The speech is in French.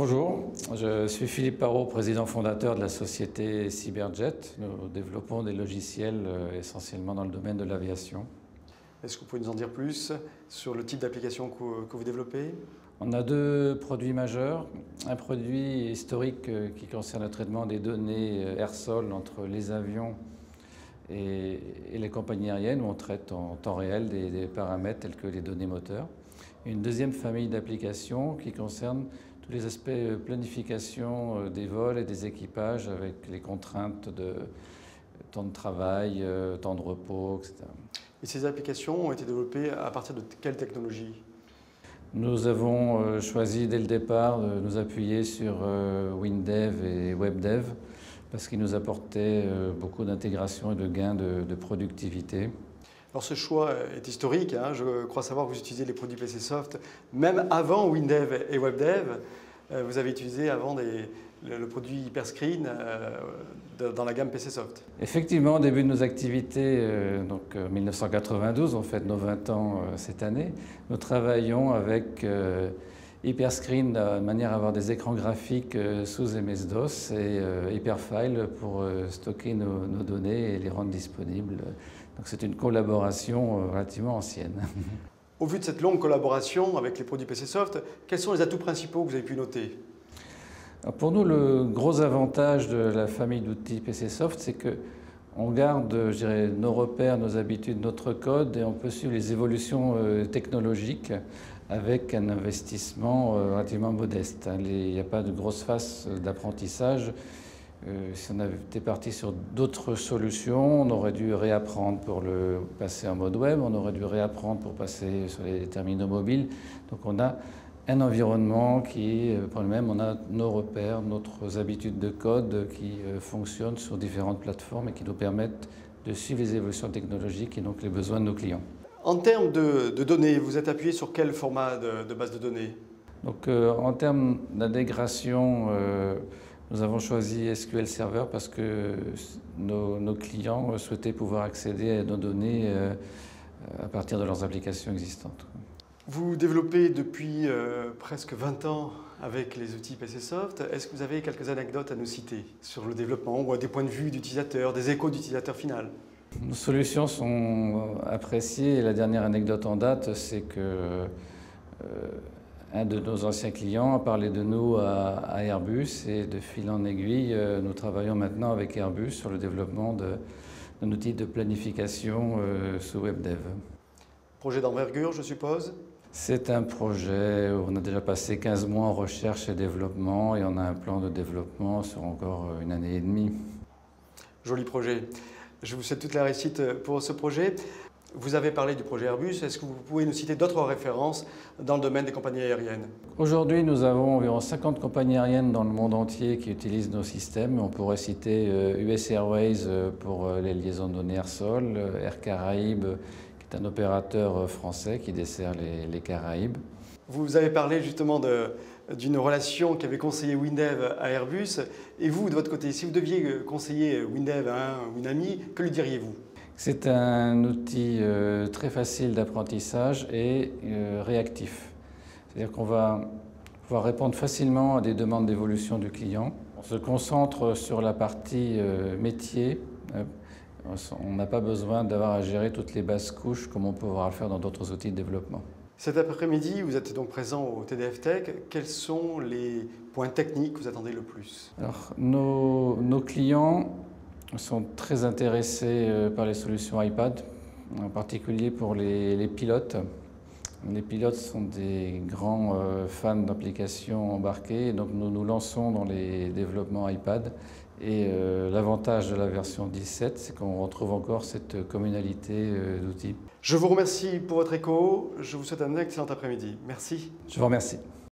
Bonjour, je suis Philippe Parot, président fondateur de la société Cyberjet. Nous développons des logiciels essentiellement dans le domaine de l'aviation. Est-ce que vous pouvez nous en dire plus sur le type d'application que vous développez? On a deux produits majeurs. Un produit historique qui concerne le traitement des données air-sol entre les avions et les compagnies aériennes, où on traite en temps réel des paramètres tels que les données moteurs. Une deuxième famille d'applications qui concerne tous les aspects planification des vols et des équipages avec les contraintes de temps de travail, temps de repos, etc. Et ces applications ont été développées à partir de quelle technologie? Nous avons choisi dès le départ de nous appuyer sur WinDev et WebDev parce qu'ils nous apportaient beaucoup d'intégration et de gains de productivité. Alors ce choix est historique, hein. Je crois savoir que vous utilisez les produits PCSoft même avant WinDev et WebDev. Vous avez utilisé avant le produit Hyperscreen dans la gamme PCSoft. Effectivement, au début de nos activités, donc 1992, on fête nos 20 ans cette année, nous travaillons avec Hyperscreen de manière à avoir des écrans graphiques sous MS-DOS et Hyperfile pour stocker nos données et les rendre disponibles. Donc c'est une collaboration relativement ancienne. Au vu de cette longue collaboration avec les produits PCSoft, quels sont les atouts principaux que vous avez pu noter? Alors pour nous, le gros avantage de la famille d'outils PCSoft, c'est qu'on garde, je dirais, nos repères, nos habitudes, notre code et on peut suivre les évolutions technologiques avec un investissement relativement modeste. Il n'y a pas de grosse phase d'apprentissage. Si on avait été parti sur d'autres solutions, on aurait dû réapprendre pour le passer en mode web, on aurait dû réapprendre pour passer sur les terminaux mobiles. Donc on a un environnement qui est pour le même, on a nos repères, nos habitudes de code qui fonctionnent sur différentes plateformes et qui nous permettent de suivre les évolutions technologiques et donc les besoins de nos clients. En termes de données, vous êtes appuyé sur quel format de base de données? Donc en termes d'intégration, nous avons choisi SQL Server parce que nos clients souhaitaient pouvoir accéder à nos données à partir de leurs applications existantes. Vous développez depuis presque 20 ans avec les outils PCSoft. Est-ce que vous avez quelques anecdotes à nous citer sur le développement ou des points de vue d'utilisateurs, des échos d'utilisateurs final? Nos solutions sont appréciées et la dernière anecdote en date, c'est que un de nos anciens clients a parlé de nous à Airbus et de fil en aiguille, nous travaillons maintenant avec Airbus sur le développement d'un outil de planification sous WebDev. Projet d'envergure, je suppose? C'est un projet où on a déjà passé 15 mois en recherche et développement et on a un plan de développement sur encore une année et demie. Joli projet. Je vous souhaite toute la réussite pour ce projet. Vous avez parlé du projet Airbus. Est-ce que vous pouvez nous citer d'autres références dans le domaine des compagnies aériennes? Aujourd'hui, nous avons environ 50 compagnies aériennes dans le monde entier qui utilisent nos systèmes. On pourrait citer US Airways pour les liaisons de données air-sol, Air Caraïbes, qui est un opérateur français qui dessert les Caraïbes. Vous avez parlé justement d'une relation qui avait conseillé WinDev à Airbus. Et vous, de votre côté, si vous deviez conseiller WinDev à une amie, que lui diriez-vous? C'est un outil très facile d'apprentissage et réactif. C'est-à-dire qu'on va pouvoir répondre facilement à des demandes d'évolution du client. On se concentre sur la partie métier. On n'a pas besoin d'avoir à gérer toutes les basses couches comme on peut pouvoir le faire dans d'autres outils de développement. Cet après-midi, vous êtes donc présent au TDF Tech. Quels sont les points techniques que vous attendez le plus? Alors, nos clients sont très intéressés par les solutions iPad, en particulier pour les pilotes. Les pilotes sont des grands fans d'applications embarquées, donc nous nous lançons dans les développements iPad. Et l'avantage de la version 17, c'est qu'on retrouve encore cette communalité d'outils. Je vous remercie pour votre écho. Je vous souhaite un excellent après-midi. Merci. Je vous remercie.